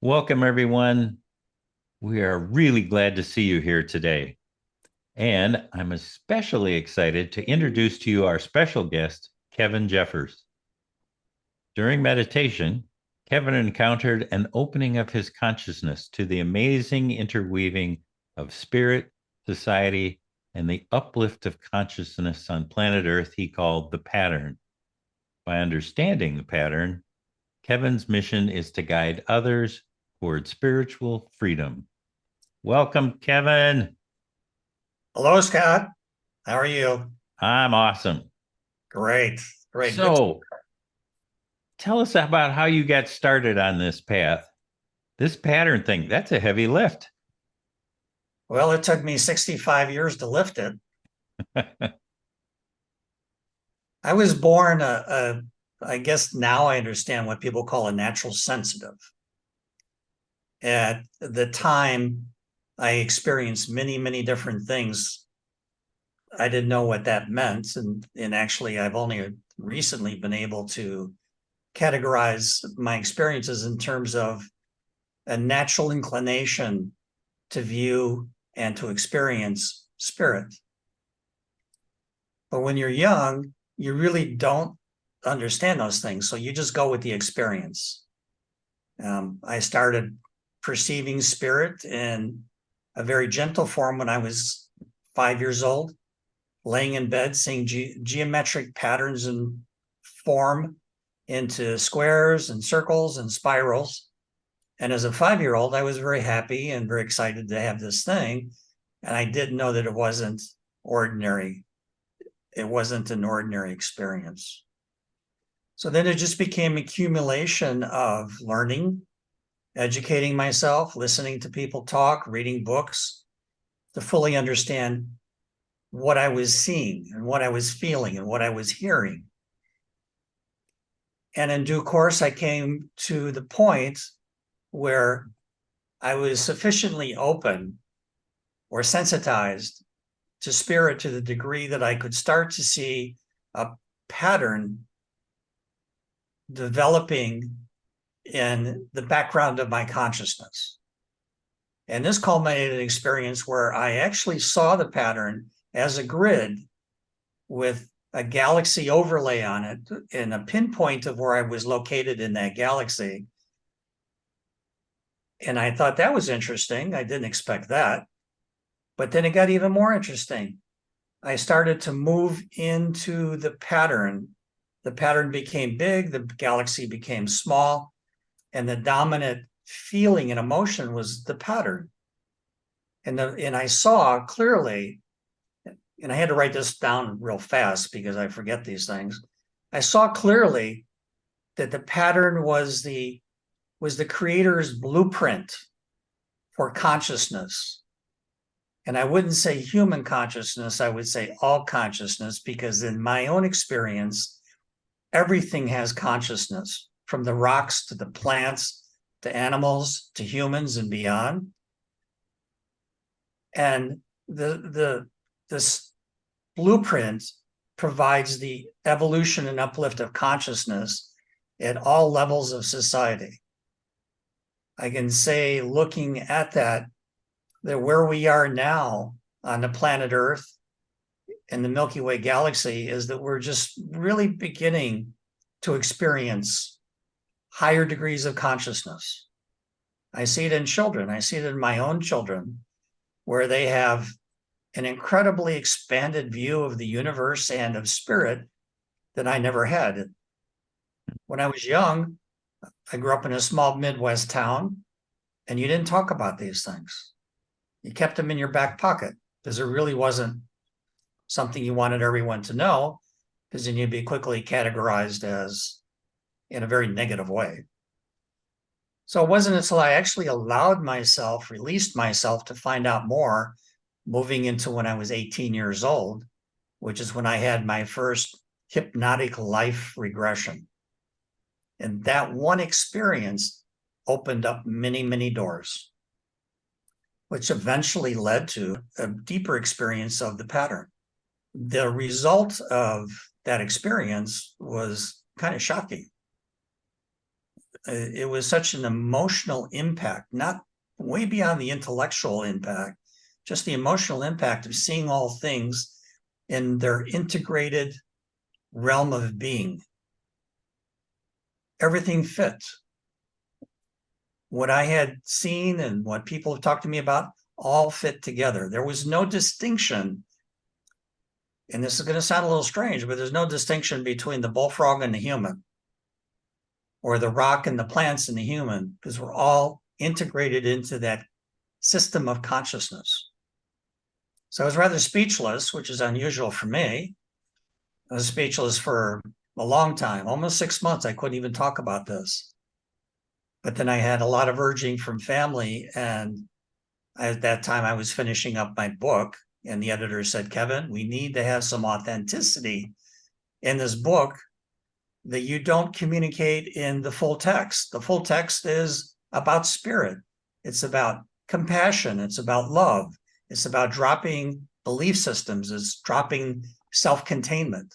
Welcome, everyone. We are really glad to see you here today. And I'm especially excited to introduce to you our special guest, Kevin Jeffers. During meditation, Kevin encountered an opening of his consciousness to the amazing interweaving of spirit, society, and the uplift of consciousness on planet Earth he called the pattern. By understanding the pattern, Kevin's mission is to guide others toward spiritual freedom. Welcome, Kevin. Hello, Scott. How are you? I'm awesome. Great, great. Good. So, tell us about how you got started on this path. This pattern thing, that's a heavy lift. Well, it took me 65 years to lift it. I was born I guess now I understand what people call a natural sensitive. At the time, I experienced many, many different things. I didn't know what that meant. And actually, I've only recently been able to categorize my experiences in terms of a natural inclination to view and to experience spirit. But when you're young, you really don't understand those things. So you just go with the experience. I started perceiving spirit in a very gentle form when I was 5 years old, laying in bed, seeing geometric patterns and form into squares and circles and spirals. And as a 5-year-old, I was very happy and very excited to have this thing. And I didn't know that it wasn't ordinary. It wasn't an ordinary experience. So then it just became accumulation of learning, educating myself, listening to people talk, reading books to fully understand what I was seeing and what I was feeling and what I was hearing. And in due course, I came to the point where I was sufficiently open or sensitized to spirit to the degree that I could start to see a pattern developing in the background of my consciousness. And this culminated an experience where I actually saw the pattern as a grid with a galaxy overlay on it and a pinpoint of where I was located in that galaxy. And I thought that was interesting. I didn't expect that. But then it got even more interesting. I started to move into the pattern. The pattern became big, the galaxy became small, and the dominant feeling and emotion was the pattern. And I saw clearly, and I had to write this down real fast because I forget these things. I saw clearly that the pattern was the creator's blueprint for consciousness. And I wouldn't say human consciousness, I would say all consciousness, because in my own experience, everything has consciousness, from the rocks to the plants, to animals, to humans and beyond. And this blueprint provides the evolution and uplift of consciousness at all levels of society. I can say, looking at that where we are now on the planet Earth in the Milky Way galaxy is that we're just really beginning to experience higher degrees of consciousness. I see it in children. I see it in my own children, where they have an incredibly expanded view of the universe and of spirit that I never had. When I was young, I grew up in a small Midwest town, and you didn't talk about these things. You kept them in your back pocket because it really wasn't something you wanted everyone to know, because then you'd be quickly categorized as in a very negative way. So it wasn't until I actually allowed myself, released myself to find out more, moving into when I was 18 years old, which is when I had my first hypnotic life regression. And that one experience opened up many, many doors. which eventually led to a deeper experience of the pattern. The result of that experience was kind of shocking. It was such an emotional impact, not way beyond the intellectual impact, just the emotional impact of seeing all things in their integrated realm of being. Everything fit. What I had seen and what people have talked to me about all fit together. There was no distinction. And this is going to sound a little strange, but there's no distinction between the bullfrog and the human, or the rock and the plants and the human, because we're all integrated into that system of consciousness. So I was rather speechless, which is unusual for me. I was speechless for a long time, almost 6 months. I couldn't even talk about this. But then I had a lot of urging from family. And at that time, I was finishing up my book. And the editor said, Kevin, we need to have some authenticity in this book that you don't communicate in the full text. The full text is about spirit. It's about compassion. It's about love. It's about dropping belief systems. It's dropping self-containment.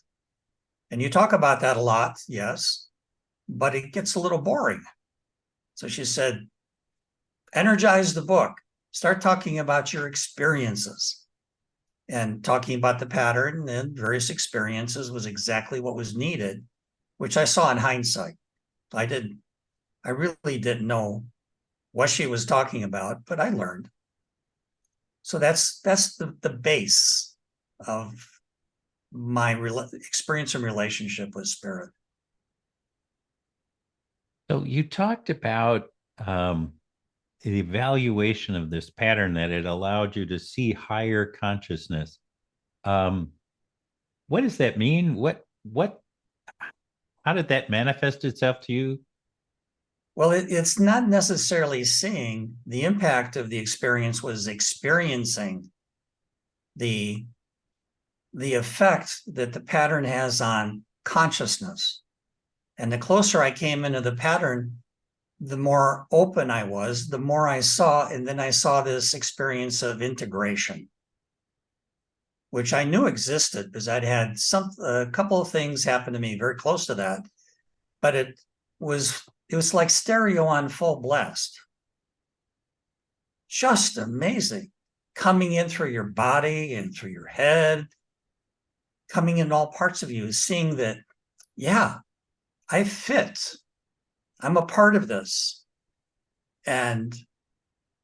And you talk about that a lot, yes, but it gets a little boring. So she said, energize the book. Start talking about your experiences. And talking about the pattern and various experiences was exactly what was needed, which I saw in hindsight. I really didn't know what she was talking about, but I learned. So that's the base of my experience and relationship with spirit. So you talked about the evaluation of this pattern, that it allowed you to see higher consciousness. What does that mean? How did that manifest itself to you? Well, it's not necessarily seeing. The impact of the experience was experiencing the effect that the pattern has on consciousness. And the closer I came into the pattern, the more open I was, the more I saw. And then I saw this experience of integration, which I knew existed because I'd had a couple of things happen to me very close to that. But it was like stereo on full blast. Just amazing. Coming in through your body and through your head, coming in all parts of you, seeing that, yeah, I fit. I'm a part of this. And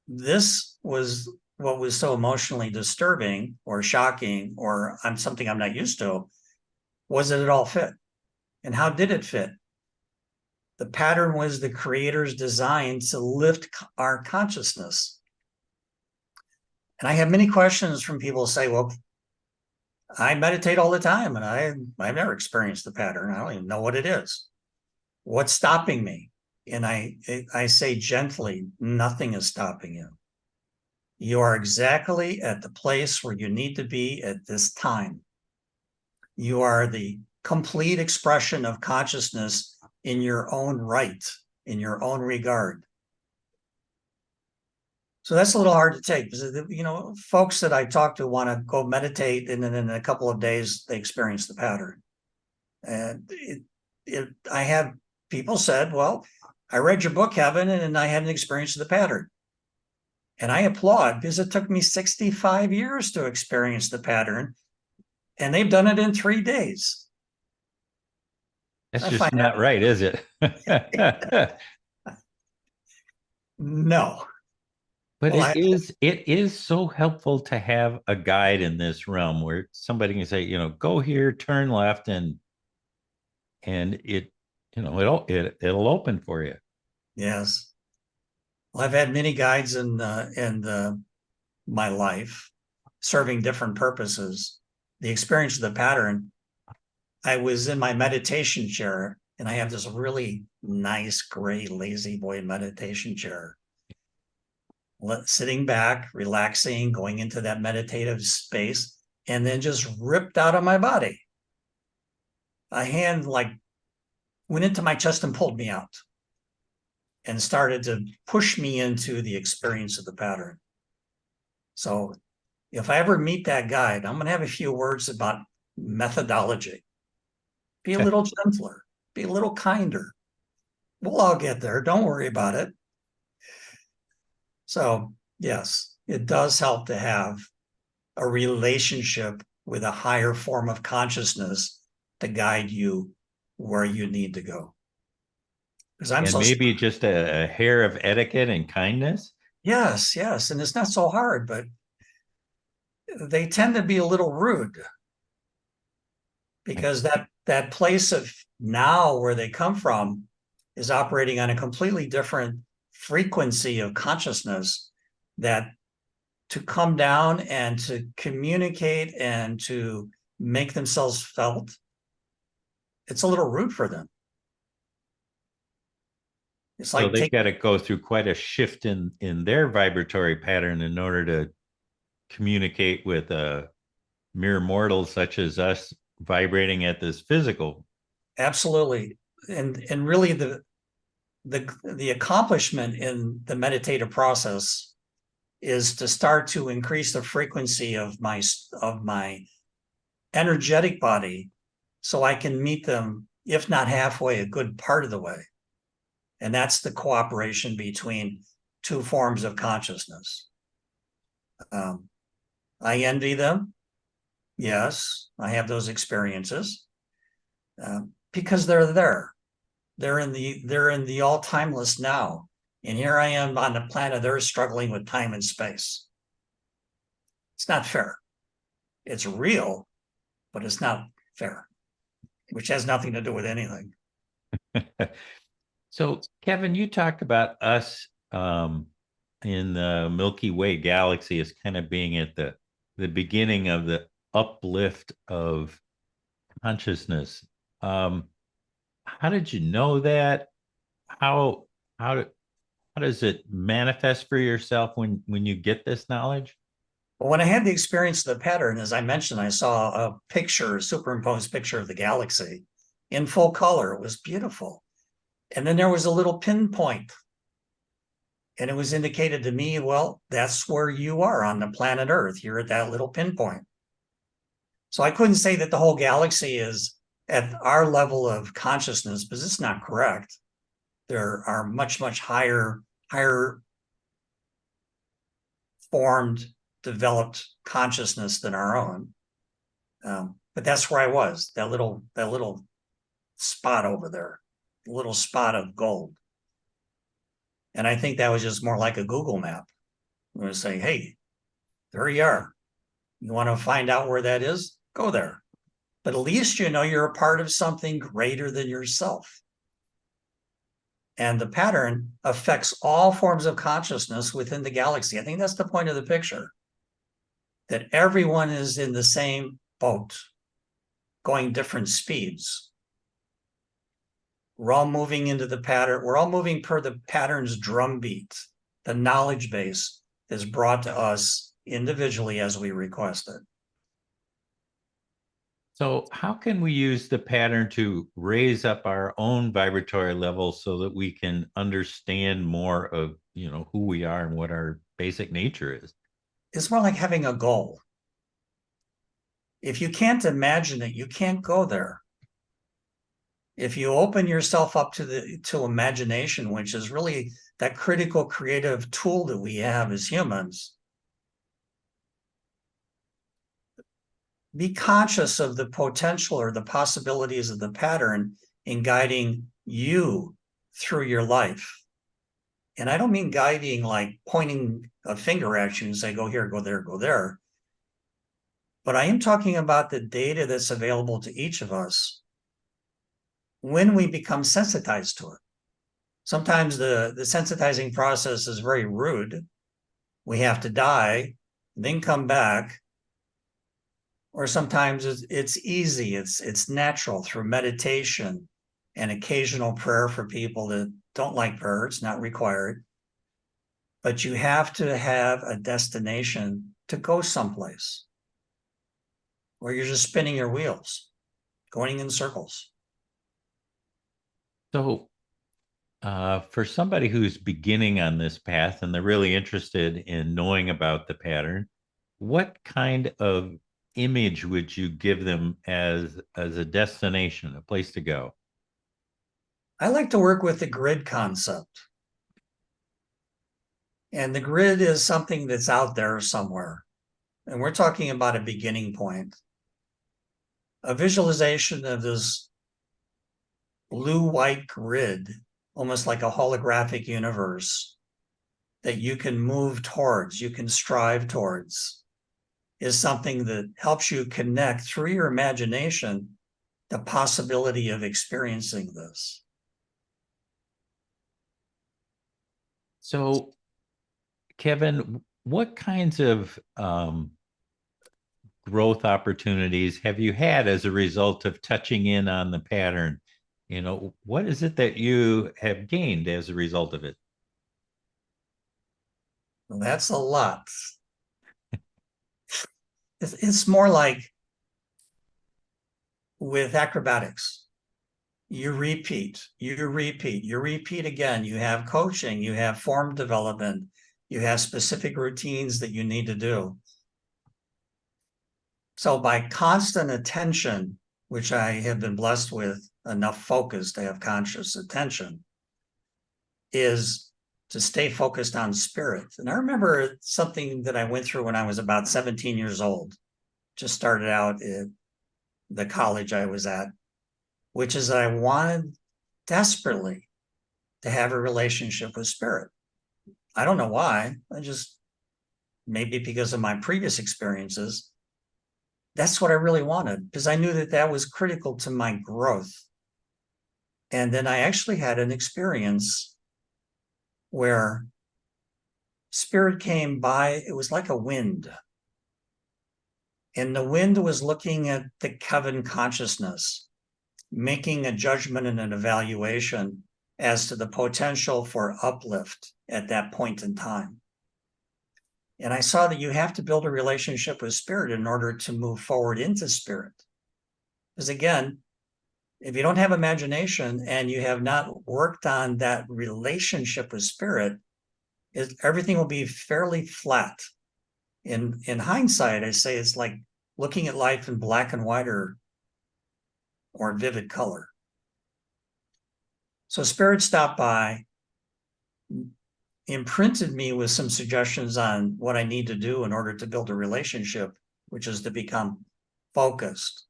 this was what was so emotionally disturbing or shocking, or something I'm not used to, was that it all fit. And how did it fit? The pattern was the creator's design to lift our consciousness. And I have many questions from people who say, well, I meditate all the time and I've never experienced the pattern. I don't even know what it is. What's stopping me? And I say gently, nothing is stopping you. You are exactly at the place where you need to be at this time. You are the complete expression of consciousness in your own right, in your own regard. So that's a little hard to take because, folks that I talk to want to go meditate, and then in a couple of days they experience the pattern. And I have people said, well, I read your book, Kevin, and I had an experience of the pattern. And I applaud, because it took me 65 years to experience the pattern, and they've done it in 3 days. That's just not right, is it? No. But it is so helpful to have a guide in this realm where somebody can say, go here, turn left, and it'll open for you. Yes. Well, I've had many guides in my life serving different purposes. The experience of the pattern, I was in my meditation chair, and I have this really nice gray lazy boy meditation chair. Sitting back, relaxing, going into that meditative space, and then just ripped out of my body. A hand went into my chest and pulled me out and started to push me into the experience of the pattern. So if I ever meet that guide, I'm going to have a few words about methodology. Be a little gentler, be a little kinder. We'll all get there. Don't worry about it. So, yes, it does help to have a relationship with a higher form of consciousness to guide you where you need to go. Because I'm And so, maybe just a hair of etiquette and kindness. yes, yes. And it's not so hard, but they tend to be a little rude because that place of now where they come from is operating on a completely different frequency of consciousness, that to come down and to communicate and to make themselves felt, it's a little rude for them. It's So like they've take got to go through quite a shift in their vibratory pattern in order to communicate with mere mortals such as us vibrating at this physical. absolutely. And really the accomplishment in the meditative process is to start to increase the frequency of my energetic body so I can meet them, if not halfway, a good part of the way. And that's the cooperation between two forms of consciousness. I envy them. Yes, I have those experiences because they're there. They're in the all timeless now. And here I am on the planet Earth struggling with time and space. It's not fair. It's real, but it's not fair, which has nothing to do with anything. So, Kevin, you talked about us in the Milky Way galaxy as kind of being at the beginning of the uplift of consciousness. Um, how did you know that? How how how does it manifest for yourself when you get this knowledge? But when I had the experience of the pattern, as I mentioned, I saw a picture, a superimposed picture of the galaxy in full color. It was beautiful. And then there was a little pinpoint. And it was indicated to me, well, that's where you are on the planet Earth. You're at that little pinpoint. So I couldn't say that the whole galaxy is at our level of consciousness, because it's not correct. There are much, much higher formed, developed consciousness than our own. But that's where I was, that little spot over there, a little spot of gold. And I think that was just more like a Google map. I'm going to say, hey, there you are. You want to find out where that is? Go there. But at least you know you're a part of something greater than yourself. And the pattern affects all forms of consciousness within the galaxy. I think that's the point of the picture, that everyone is in the same boat, going different speeds. We're all moving into the pattern. We're all moving per the pattern's drumbeat. The knowledge base is brought to us individually as we request it. So, how can we use the pattern to raise up our own vibratory level so that we can understand more of, who we are and what our basic nature is? It's more like having a goal. If you can't imagine it, you can't go there. If you open yourself up to imagination, which is really that critical creative tool that we have as humans, be conscious of the potential or the possibilities of the pattern in guiding you through your life. And I don't mean guiding like pointing a finger at you and say, go here, go there, go there. But I am talking about the data that's available to each of us when we become sensitized to it. Sometimes the sensitizing process is very rude. We have to die, then come back. Or sometimes it's easy, it's natural through meditation and occasional prayer for people that don't like prayer. It's not required. But you have to have a destination to go someplace where you're just spinning your wheels, going in circles. So, For somebody who's beginning on this path and they're really interested in knowing about the pattern, what kind of image would you give them as a destination, a place to go? I like to work with the grid concept. And the grid is something that's out there somewhere. And we're talking about a beginning point. A visualization of this blue-white grid, almost like a holographic universe that you can move towards, you can strive towards, is something that helps you connect through your imagination the possibility of experiencing this. So, Kevin, what kinds of growth opportunities have you had as a result of touching in on the pattern? What is it that you have gained as a result of it? Well, that's a lot. It's more like with acrobatics. You repeat, you repeat, you repeat again. You have coaching, you have form development, you have specific routines that you need to do. So by constant attention, which I have been blessed with enough focus to have conscious attention, is to stay focused on spirit. And I remember something that I went through when I was about 17 years old, just started out at the college I was at, which is that I wanted desperately to have a relationship with spirit. I don't know why. Maybe because of my previous experiences, that's what I really wanted, because I knew that that was critical to my growth. And then I actually had an experience where spirit came by. It was like a wind. And the wind was looking at the Kevin consciousness, making a judgment and an evaluation as to the potential for uplift at that point in time. And I saw that you have to build a relationship with spirit in order to move forward into spirit. Because again, if you don't have imagination and you have not worked on that relationship with spirit, everything will be fairly flat. In hindsight, I say it's like looking at life in black and white or vivid color. So spirit stopped by, imprinted me with some suggestions on what I need to do in order to build a relationship, which is to become focused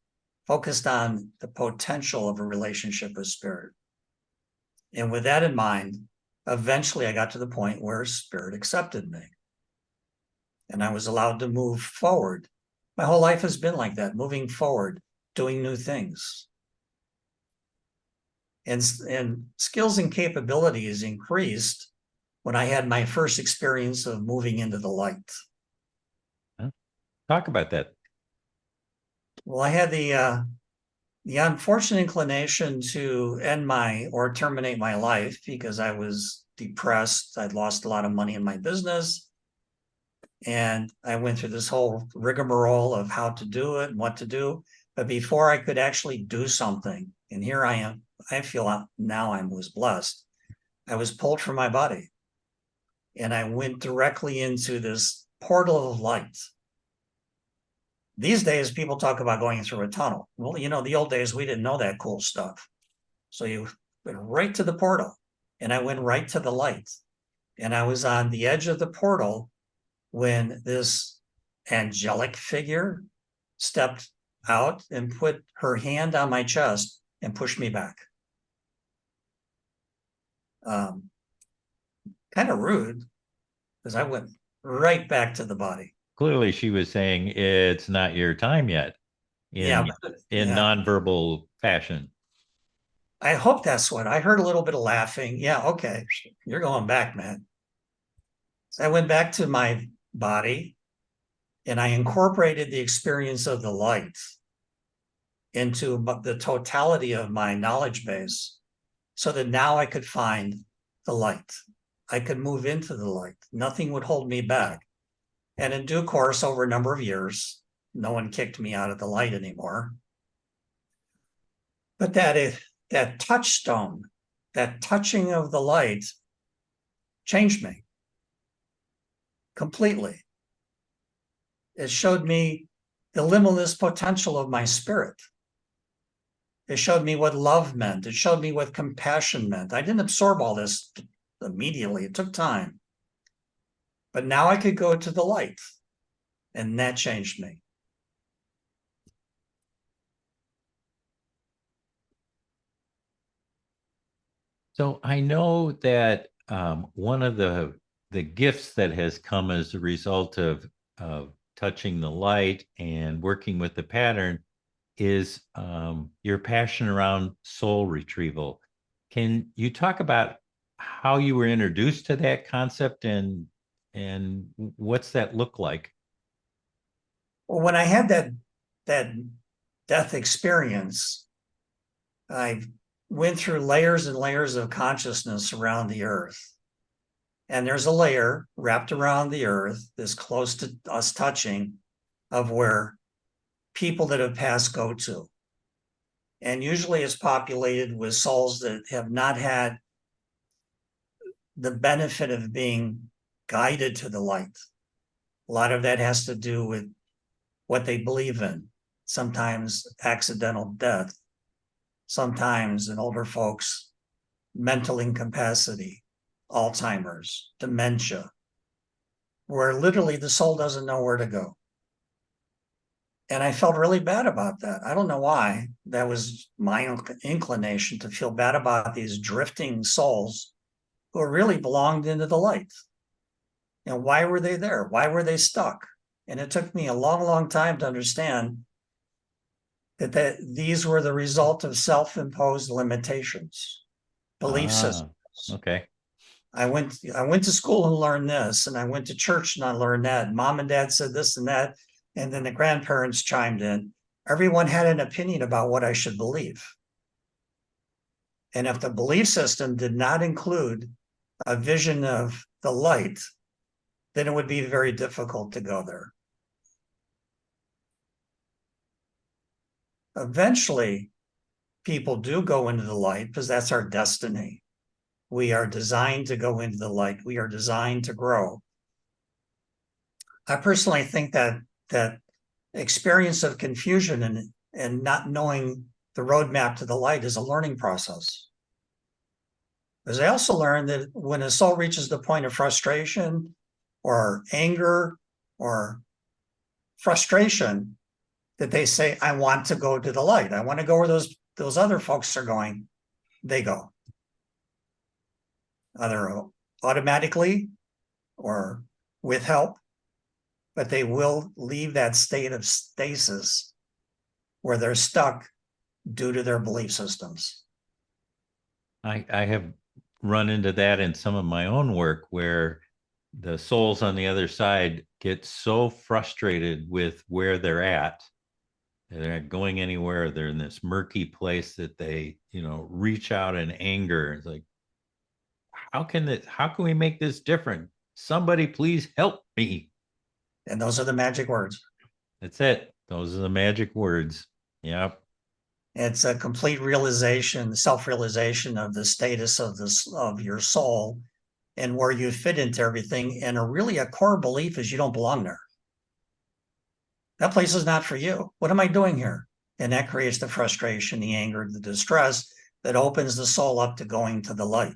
on the potential of a relationship with spirit. And with that in mind, eventually I got to the point where spirit accepted me. And I was allowed to move forward. My whole life has been like that, moving forward, doing new things. And skills and capabilities increased when I had my first experience of moving into the light. Talk about that. Well, I had the unfortunate inclination to end or terminate my life because I was depressed. I'd lost a lot of money in my business. And I went through this whole rigmarole of how to do it and what to do. But before I could actually do something, and here I am, I feel now I was blessed. I was pulled from my body. And I went directly into this portal of light. These days, people talk about going through a tunnel. Well, the old days, we didn't know that cool stuff. So you went right to the portal, and I went right to the light. And I was on the edge of the portal when this angelic figure stepped out and put her hand on my chest and pushed me back. Kind of rude, because I went right back to the body. Clearly, she was saying it's not your time yet in Yeah. nonverbal fashion. I hope that's what I heard. A little bit of laughing. Yeah, okay, you're going back, man. So I went back to my body and I incorporated the experience of the light into the totality of my knowledge base so that now I could find the light. I could move into the light. Nothing would hold me back. And in due course, over a number of years, no one kicked me out of the light anymore. But that touchstone that touching of the light changed me completely. It showed me the limitless potential of my spirit. It showed me what love meant. It showed me what compassion meant. I didn't absorb all this immediately. It took time. But now I could go to the light, and that changed me. So I know that one of the gifts that has come as a result of touching the light and working with the pattern is your passion around soul retrieval. Can you talk about how you were introduced to that concept and what's that look like? Well, when I had that death experience, I went through layers and layers of consciousness around the earth. And there's a layer wrapped around the earth, this close to us touching, of where people that have passed go to. And usually it's populated with souls that have not had the benefit of being guided to the light. A lot of that has to do with what they believe in, sometimes accidental death, sometimes in older folks, mental incapacity, Alzheimer's, dementia, where literally the soul doesn't know where to go. And I felt really bad about that. I don't know why. That was my inclination to feel bad about these drifting souls who really belonged into the light. And why were they there? Why were they stuck? And it took me a long, long time to understand that these were the result of self-imposed limitations, belief systems. Okay. I went to school and learned this, and I went to church and I learned that. Mom and dad said this and that, and then the grandparents chimed in. Everyone had an opinion about what I should believe. And if the belief system did not include a vision of the light, then it would be very difficult to go there. Eventually, people do go into the light because that's our destiny. We are designed to go into the light. We are designed to grow. I personally think that experience of confusion and not knowing the roadmap to the light is a learning process. Because I also learned that when a soul reaches the point of frustration or anger or frustration, that they say, I want to go to the light. I want to go where those other folks are going. They go. Either automatically or with help, but they will leave that state of stasis where they're stuck due to their belief systems. I have run into that in some of my own work where the souls on the other side get so frustrated with where they're at. They're not going anywhere. They're in this murky place that they, reach out in anger. It's like, how can we make this different? Somebody please help me. And those are the magic words. That's it. Those are the magic words. Yep. It's a complete realization, self-realization of the status of your soul and where you fit into everything. And a core belief is you don't belong there. That place is not for you. What am I doing here? And that creates the frustration, the anger, the distress that opens the soul up to going to the light.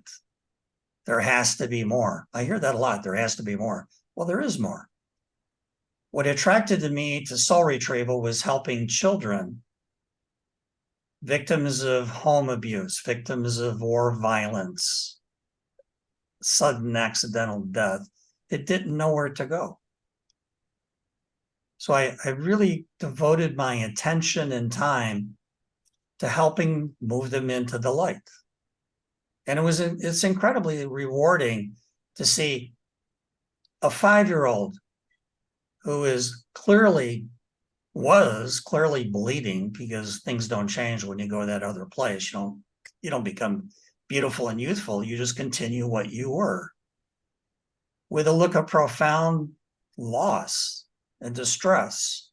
There has to be more. I hear that a lot. There has to be more. Well, there is more. What attracted me to soul retrieval was helping children, victims of home abuse, victims of war violence, sudden accidental death, that didn't know where to go. So I really devoted my attention and time to helping move them into the light. And it's incredibly rewarding to see a 5-year-old who was clearly bleeding, because things don't change when you go to that other place. You don't become beautiful and youthful. You just continue what you were, with a look of profound loss and distress.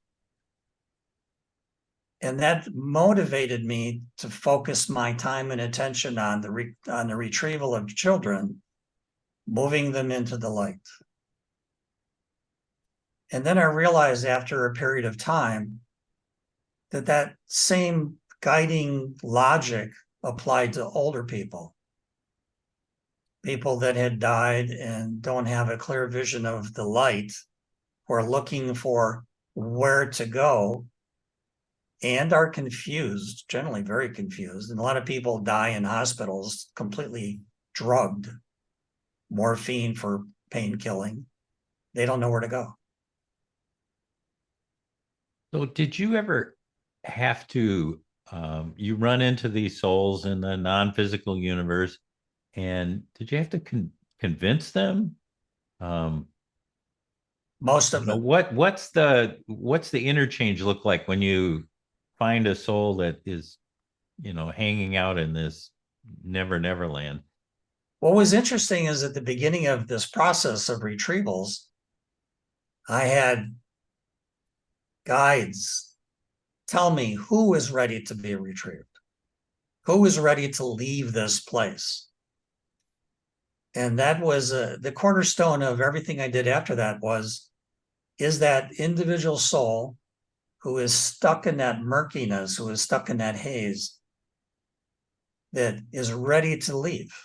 And that motivated me to focus my time and attention on the retrieval of children, moving them into the light. And then I realized after a period of time that that same guiding logic applied to older people, people that had died and don't have a clear vision of the light, who are looking for where to go and are confused, generally very confused. And a lot of people die in hospitals completely drugged, morphine for pain killing. They don't know where to go. So, did you ever have to, you run into these souls in the non physical universe, and did you have to convince them? Um, Most of them. what's the interchange look like when you find a soul that is, hanging out in this never land? What was interesting is at the beginning of this process of retrievals, I had guides tell me who is ready to be retrieved, who is ready to leave this place. And that was the cornerstone of everything I did after that is that individual soul who is stuck in that murkiness, who is stuck in that haze, that is ready to leave.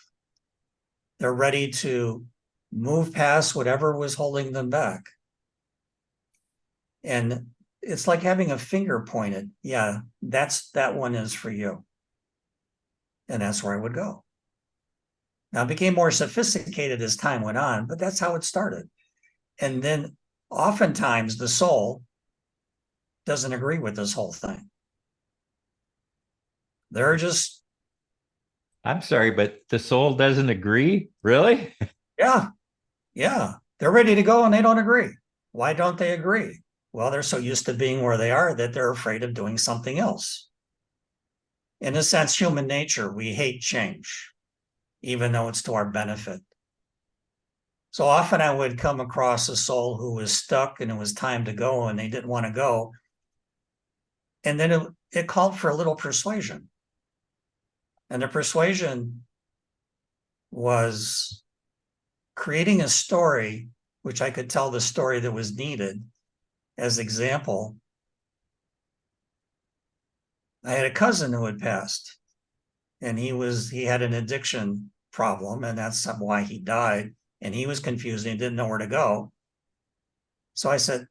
They're ready to move past whatever was holding them back. And it's like having a finger pointed. Yeah, that one is for you. And that's where I would go. Now it became more sophisticated as time went on, but that's how it started. And then oftentimes the soul doesn't agree with this whole thing. They're just, I'm sorry, but the soul doesn't agree? Really? yeah, they're ready to go and they don't agree. Why don't they agree? Well, they're so used to being where they are that they're afraid of doing something else. In a sense, human nature, we hate change, even though it's to our benefit. So often I would come across a soul who was stuck and it was time to go and they didn't want to go. And then it called for a little persuasion. And the persuasion was creating a story, which I could tell the story that was needed as example. I had a cousin who had passed and he had an addiction problem and that's why he died. And he was confused and he didn't know where to go. So I said,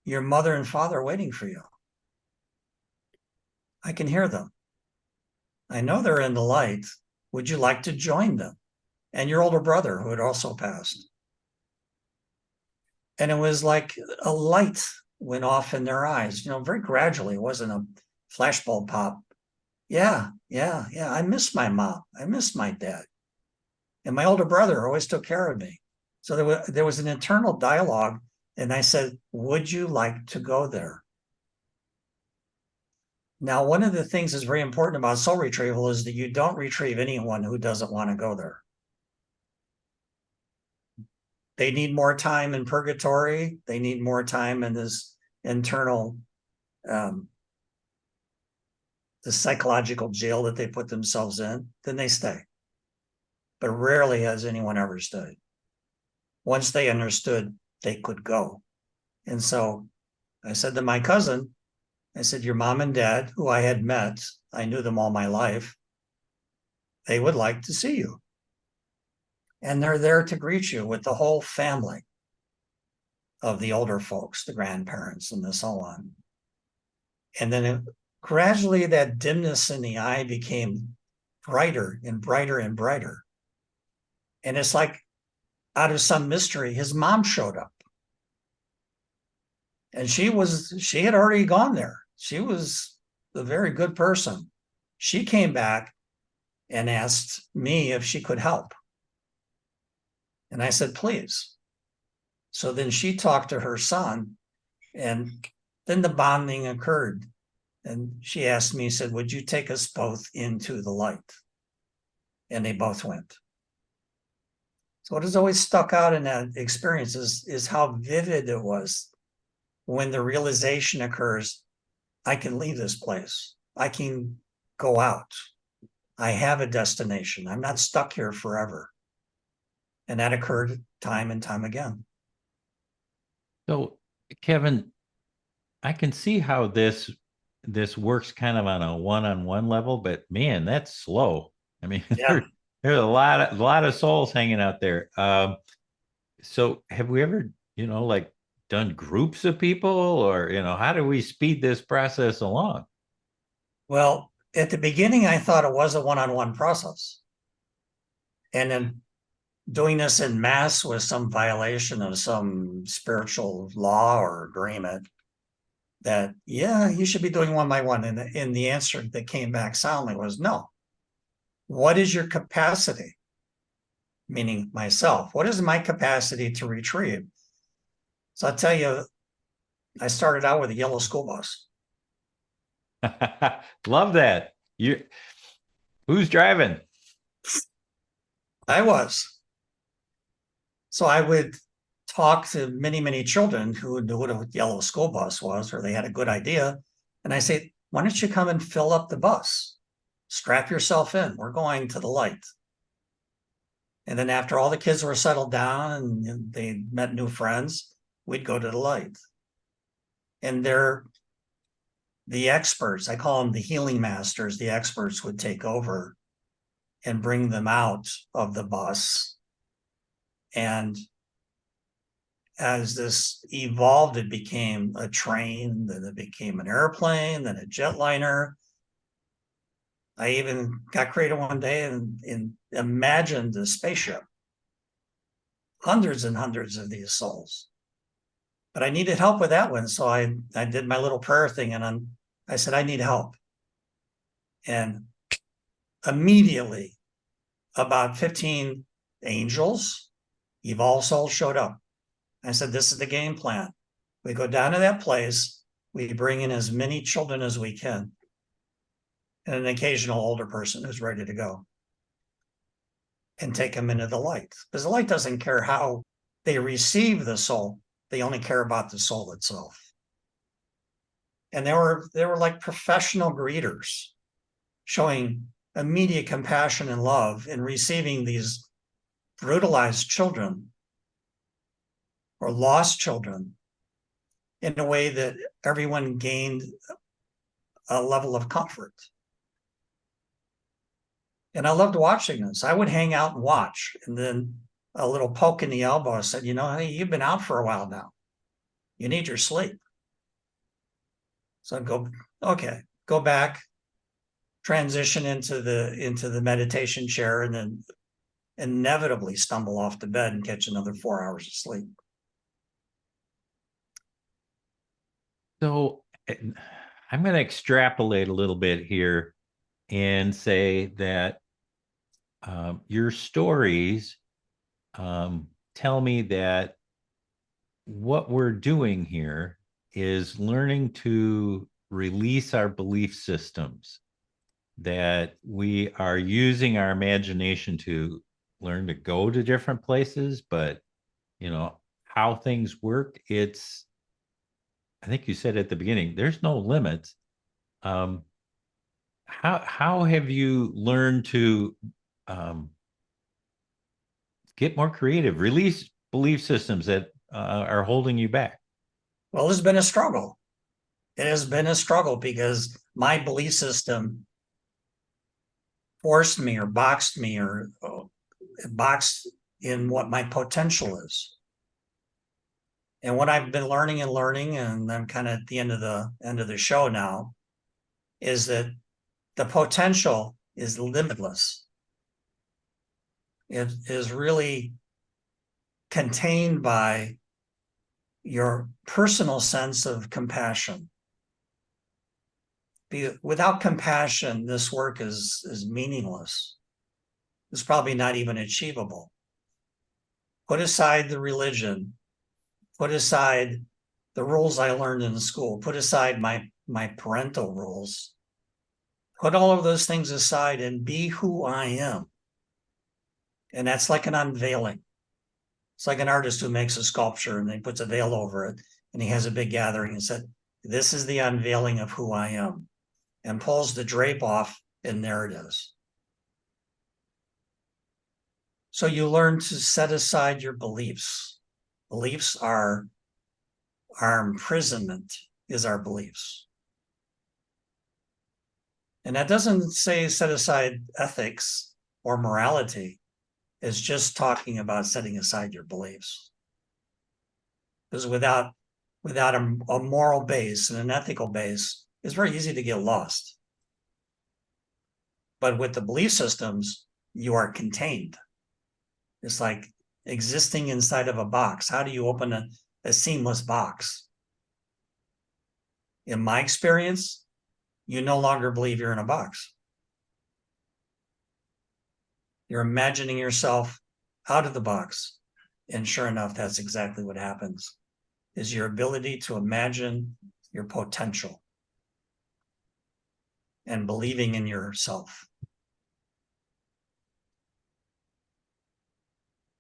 your mother and father are waiting for you. I can hear them. I know they're in the light. Would you like to join them? And your older brother who had also passed. And it was like a light went off in their eyes, very gradually. It wasn't a flashbulb pop. Yeah. I miss my mom. I miss my dad. And my older brother always took care of me. So there was an internal dialogue. And I said, would you like to go there? Now, one of the things that's very important about soul retrieval is that you don't retrieve anyone who doesn't want to go there. They need more time in purgatory. They need more time in this internal, the psychological jail that they put themselves in, then they stay. But rarely has anyone ever stayed. Once they understood, they could go. And so I said to my cousin, I said, your mom and dad, who I had met, I knew them all my life, they would like to see you. And they're there to greet you with the whole family of the older folks, the grandparents and so on. And then gradually that dimness in the eye became brighter and brighter and brighter. And it's like out of some mystery, his mom showed up. And she had already gone there. She was a very good person. She came back and asked me if she could help. And I said, please. So then she talked to her son, and then the bonding occurred. And she asked me, said, would you take us both into the light? And they both went. So what has always stuck out in that experience is how vivid it was when the realization occurs I can leave this place. I can go out. I have a destination. I'm not stuck here forever. And that occurred time and time again. So, Kevin, I can see how this works kind of on a one-on-one level, but man, that's slow. I mean, Yeah. there's a lot of souls hanging out there. So have we ever, like done groups of people, or how do we speed this process along? Well, at the beginning, I thought it was a one-on-one process. And then doing this in mass was some violation of some spiritual law or agreement that, yeah, you should be doing one by one. And the answer that came back soundly was no. What is your capacity? Meaning myself. What is my capacity to retrieve? So I'll tell you, I started out with a yellow school bus. Love that. Who's driving? I was. So I would talk to many, many children who knew what a yellow school bus was, or they had a good idea. And I say, why don't you come and fill up the bus? Strap yourself in. We're going to the light. And then after all the kids were settled down and they met new friends, we'd go to the light. And they're the experts. I call them the healing masters. The experts would take over and bring them out of the bus. And as this evolved, it became a train, then it became an airplane, then a jetliner. I even got creative one day and imagined a spaceship, hundreds and hundreds of these souls. But I needed help with that one. So I did my little prayer thing and I said, I need help. And immediately, about 15 angels, evolved souls showed up. I said, this is the game plan. We go down to that place, we bring in as many children as we can, and an occasional older person who's ready to go, and take them into the light. Because the light doesn't care how they receive the soul, they only care about the soul itself. And they were like professional greeters, showing immediate compassion and love in receiving these brutalized children or lost children in a way that everyone gained a level of comfort. And I loved watching this. I would hang out and watch, and then a little poke in the elbow said, hey, you've been out for a while now. You need your sleep. So I'd go, okay, go back, transition into the meditation chair, and then inevitably stumble off to bed and catch another 4 hours of sleep. So I'm going to extrapolate a little bit here and say that your stories tell me that what we're doing here is learning to release our belief systems, that we are using our imagination to learn to go to different places, but how things work, I think you said at the beginning, there's no limits. um, how have you learned to um, get more creative, release belief systems that are holding you back? Well, it's been a struggle. It has been a struggle because my belief system forced me or boxed me or boxed in what my potential is. And what I've been learning, and I'm kind of at the end of the show now, is that the potential is limitless. It is really contained by your personal sense of compassion. Without compassion, this work is meaningless. It's probably not even achievable. Put aside the religion, put aside the rules I learned in school, put aside my parental rules, put all of those things aside and be who I am. And that's like an unveiling. It's like an artist who makes a sculpture and he puts a veil over it and he has a big gathering and said, This is the unveiling of who I am, and pulls the drape off, and there it is. So you learn to set aside your beliefs. Beliefs are our imprisonment, is our beliefs. And that doesn't say set aside ethics or morality. It's just talking about setting aside your beliefs. Because without a moral base and an ethical base, it's very easy to get lost. But with the belief systems, you are contained. It's like existing inside of a box. How do you open a seamless box? In my experience, you no longer believe you're in a box. You're imagining yourself out of the box. And sure enough, that's exactly what happens, is your ability to imagine your potential and believing in yourself.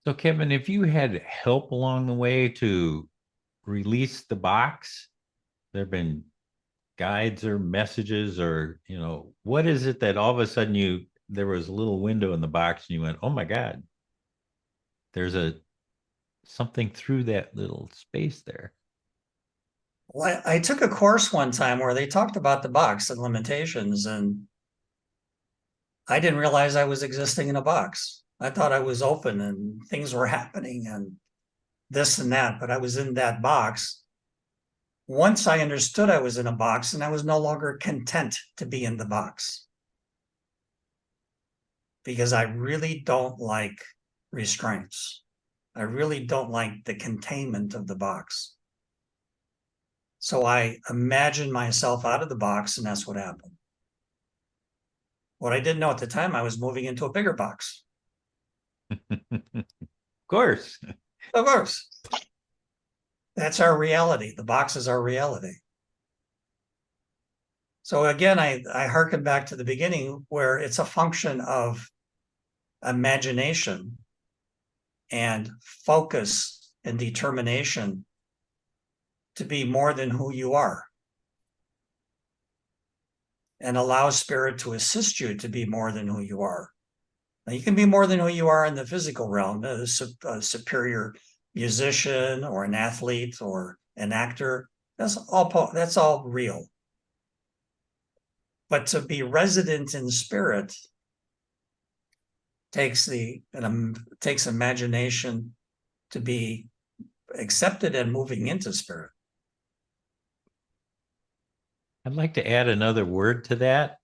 So, Kevin, if you had help along the way to release the box, there have been guides or messages, or, what is it that all of a sudden there was a little window in the box and you went, oh my God, there's something through that little space there. Well, I took a course one time where they talked about the box and limitations, and I didn't realize I was existing in a box. I thought I was open and things were happening and this and that, but I was in that box. Once I understood I was in a box, and I was no longer content to be in the box, because I really don't like restraints. I really don't like the containment of the box. So I imagined myself out of the box, and that's what happened. What I didn't know at the time, I was moving into a bigger box. Of course. Of course. That's our reality. The box is our reality. So again, I hearken back to the beginning, where it's a function of imagination and focus and determination to be more than who you are, and allow spirit to assist you to be more than who you are. Now, you can be more than who you are in the physical realm, a superior musician or an athlete or an actor. That's all real. But to be resident in spirit takes imagination to be accepted and moving into spirit. I'd like to add another word to that.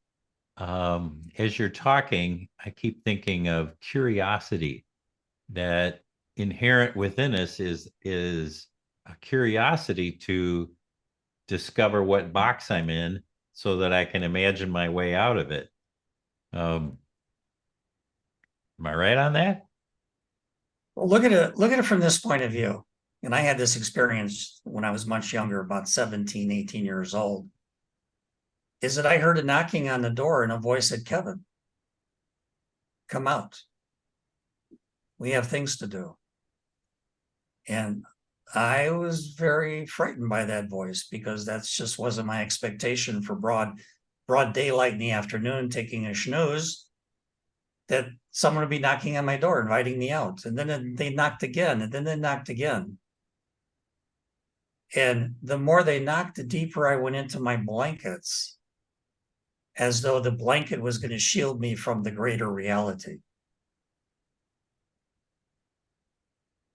As you're talking, I keep thinking of curiosity, that inherent within us is a curiosity to discover what box I'm in so that I can imagine my way out of it. Am I right on that? Well, look at it from this point of view. And I had this experience when I was much younger, about 17, 18 years old, is that I heard a knocking on the door, and a voice said, Kevin, come out. We have things to do. And I was very frightened by that voice, because that's just wasn't my expectation for broad daylight in the afternoon, taking a snooze, that someone would be knocking on my door, inviting me out. And then they knocked again, and then they knocked again. And the more they knocked, the deeper I went into my blankets, as though the blanket was going to shield me from the greater reality,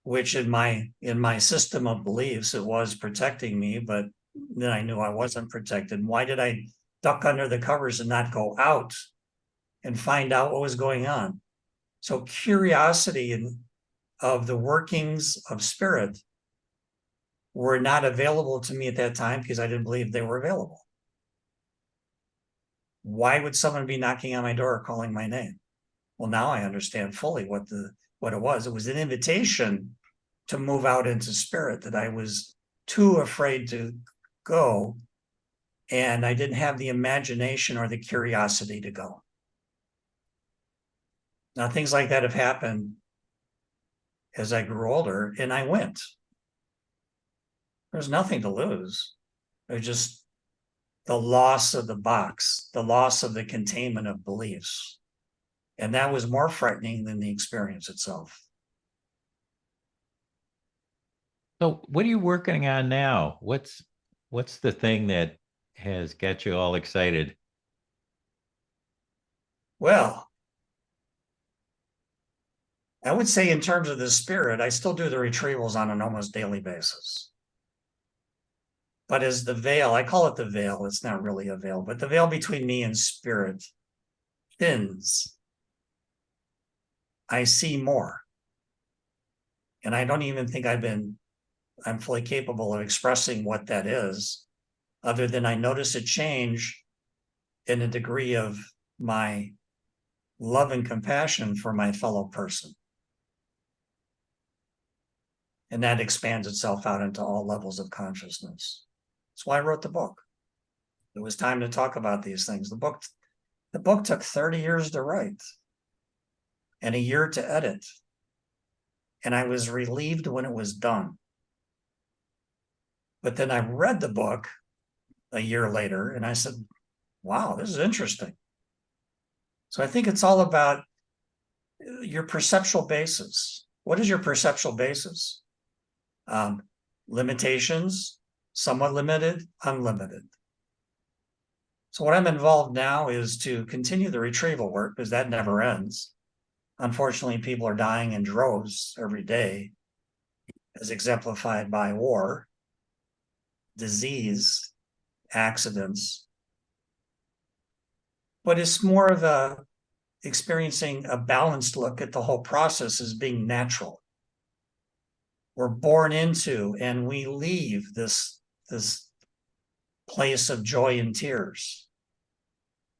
which in my system of beliefs, it was protecting me, but then I knew I wasn't protected. Why did I duck under the covers and not go out and find out what was going on? So curiosity of the workings of spirit were not available to me at that time, because I didn't believe they were available. Why would someone be knocking on my door calling my name? Well, now I understand fully what it was. It was an invitation to move out into spirit, that I was too afraid to go, and I didn't have the imagination or the curiosity to go. Now, things like that have happened as I grew older, and I went. There's nothing to lose. It was just the loss of the box, the loss of the containment of beliefs. And that was more frightening than the experience itself. So what are you working on now? What's the thing that has got you all excited? Well, I would say in terms of the spirit, I still do the retrievals on an almost daily basis. But as the veil, I call it the veil, it's not really a veil, but the veil between me and spirit thins. I see more. And I don't even think I'm fully capable of expressing what that is, other than I notice a change in a degree of my love and compassion for my fellow person. And that expands itself out into all levels of consciousness. That's why I wrote the book. It was time to talk about these things. The book took 30 years to write and a year to edit. And I was relieved when it was done. But then I read the book a year later and I said, wow, this is interesting. So I think it's all about your perceptual basis. What is your perceptual basis? Limitations, somewhat limited, unlimited. So what I'm involved now is to continue the retrieval work because that never ends. Unfortunately, people are dying in droves every day, as exemplified by war, disease, accidents. But it's more of a experiencing a balanced look at the whole process as being natural. We're born into and we leave this place of joy and tears.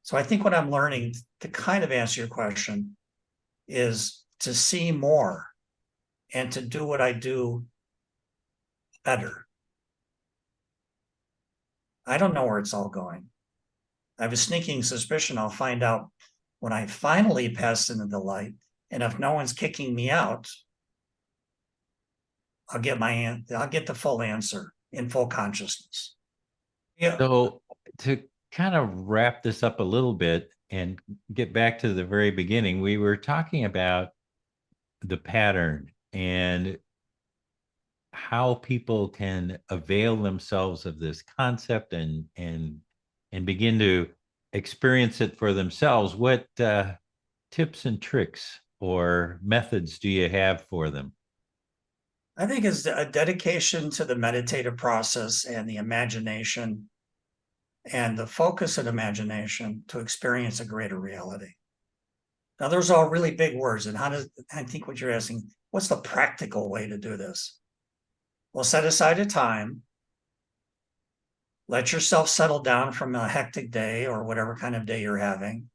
So I think what I'm learning, to kind of answer your question, is to see more and to do what I do better. I don't know where it's all going. I have a sneaking suspicion I'll find out when I finally pass into the light. And if no one's kicking me out, I'll get the full answer in full consciousness. Yeah. So to kind of wrap this up a little bit and get back to the very beginning, we were talking about the pattern and how people can avail themselves of this concept and begin to experience it for themselves. What tips and tricks or methods do you have for them? I think it's a dedication to the meditative process and the imagination and the focus of imagination to experience a greater reality. Now, those are all really big words. And I think what you're asking, what's the practical way to do this? Well, set aside a time, let yourself settle down from a hectic day or whatever kind of day you're having,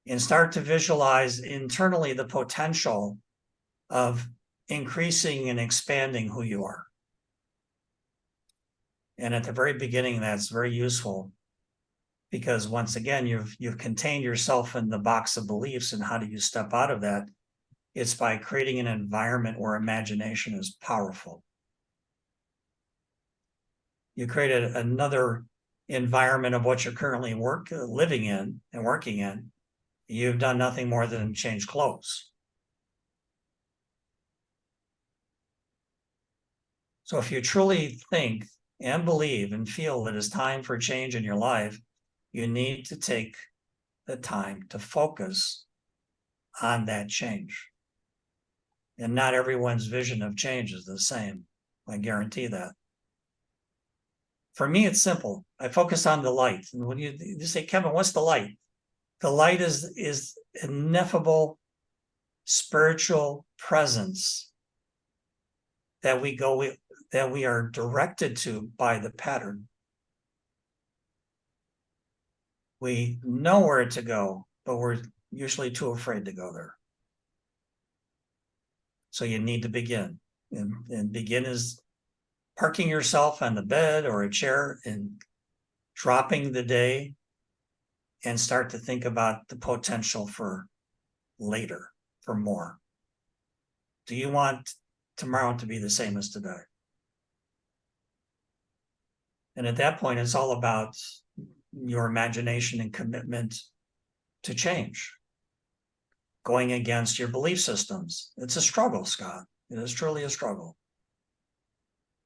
and start to visualize internally the potential of increasing and expanding who you are. And at the very beginning, that's very useful because once again, you've contained yourself in the box of beliefs. And how do you step out of that? It's by creating an environment where imagination is powerful. You create another environment of what you're currently living in and working in. You've done nothing more than change clothes. So if you truly think and believe and feel that it's time for change in your life, you need to take the time to focus on that change. And not everyone's vision of change is the same. I guarantee that. For me, it's simple. I focus on the light. And when you say, Kevin, what's the light? The light is ineffable spiritual presence that we are directed to by the pattern. We know where to go, but we're usually too afraid to go there. So you need to begin. And begin is parking yourself on the bed or a chair and dropping the day and start to think about the potential for later, for more. Do you want tomorrow to be the same as today? And at that point, it's all about your imagination and commitment to change, going against your belief systems. It's a struggle, Scott. It is truly a struggle.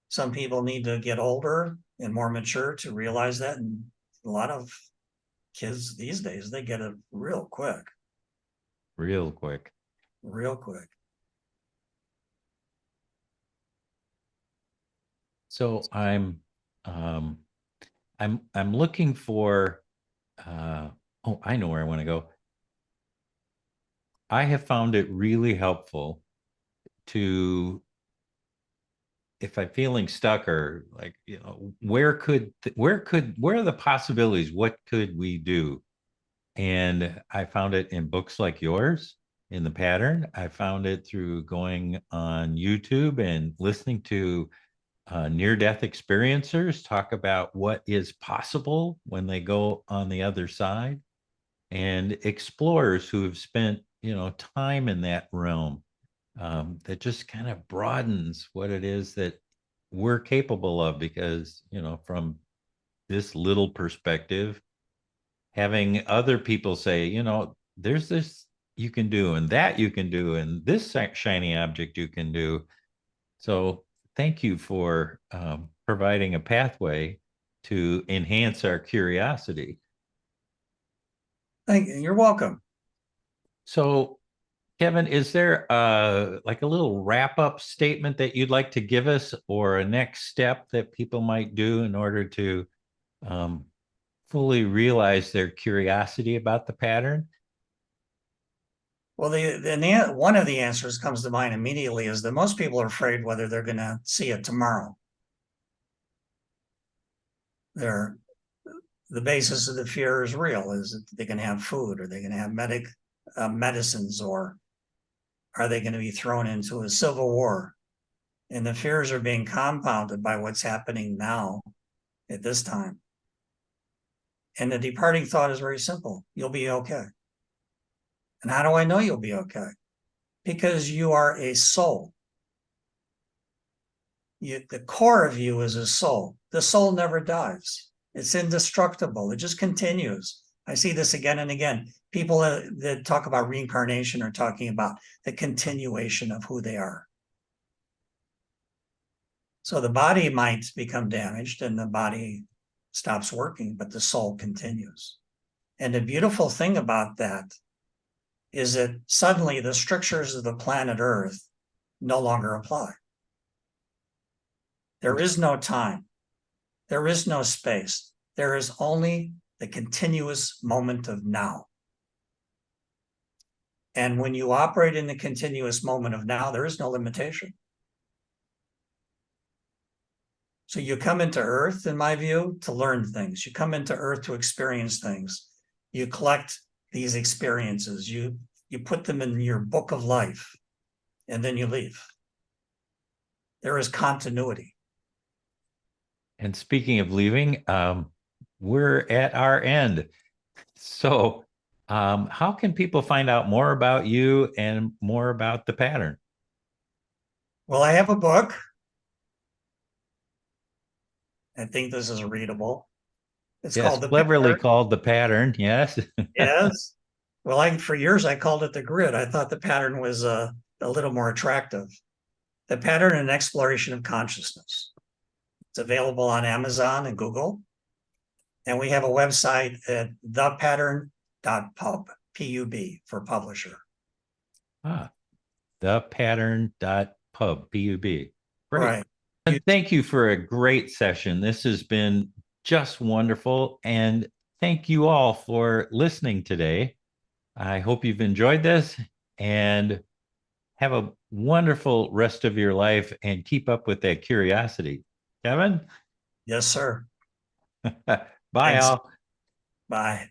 Some people need to get older and more mature to realize that. And a lot of kids these days, they get it real quick. Real quick. Real quick. So I'm looking for oh, I know where I want to go. I have found it really helpful to, if I'm feeling stuck or like, where are the possibilities? What could we do? And I found it in books like yours, in the pattern. I found it through going on YouTube and listening to near-death experiencers talk about what is possible when they go on the other side, and explorers who have spent time in that realm, that just kind of broadens what it is that we're capable of, because from this little perspective, having other people say, there's this you can do, and that you can do, and this shiny object you can do. So thank you for providing a pathway to enhance our curiosity. Thank you. You're welcome. So, Kevin, is there like a little wrap up statement that you'd like to give us, or a next step that people might do in order to um, fully realize their curiosity about the pattern? Well, one of the answers comes to mind immediately is that most people are afraid whether they're going to see it tomorrow. The basis of the fear is real. Is that they can have food? Are they going to have medicines? Or are they going to be thrown into a civil war? And the fears are being compounded by what's happening now at this time. And the departing thought is very simple. You'll be okay. And how do I know you'll be okay? Because you are a soul. The core of you is a soul. The soul never dies. It's indestructible. It just continues. I see this again and again. People that talk about reincarnation are talking about the continuation of who they are. So the body might become damaged and the body stops working, but the soul continues. And the beautiful thing about that is that suddenly the strictures of the planet Earth no longer apply. There is no time. There is no space. There is only the continuous moment of now. And when you operate in the continuous moment of now, there is no limitation. So you come into Earth, in my view, to learn things. You come into Earth to experience things. You collect these experiences. You put them in your book of life, and then you leave. There is continuity. And speaking of leaving, we're at our end. So, how can people find out more about you and more about the pattern? Well, I have a book. I think this is readable. It's Yes, called The cleverly Pattern. called the pattern. Yes. Yes. Well, for years I called it the grid. I thought the pattern was a little more attractive. The Pattern and Exploration of Consciousness. It's available on Amazon and Google. And we have a website at thepattern.pub, P-U-B, for publisher. Thepattern.pub, P-U-B. Great. Right. And thank you for a great session. This has been just wonderful. And thank you all for listening today. I hope you've enjoyed this, and have a wonderful rest of your life, and keep up with that curiosity. Kevin? Yes, sir. Bye, Thanks. all. Bye.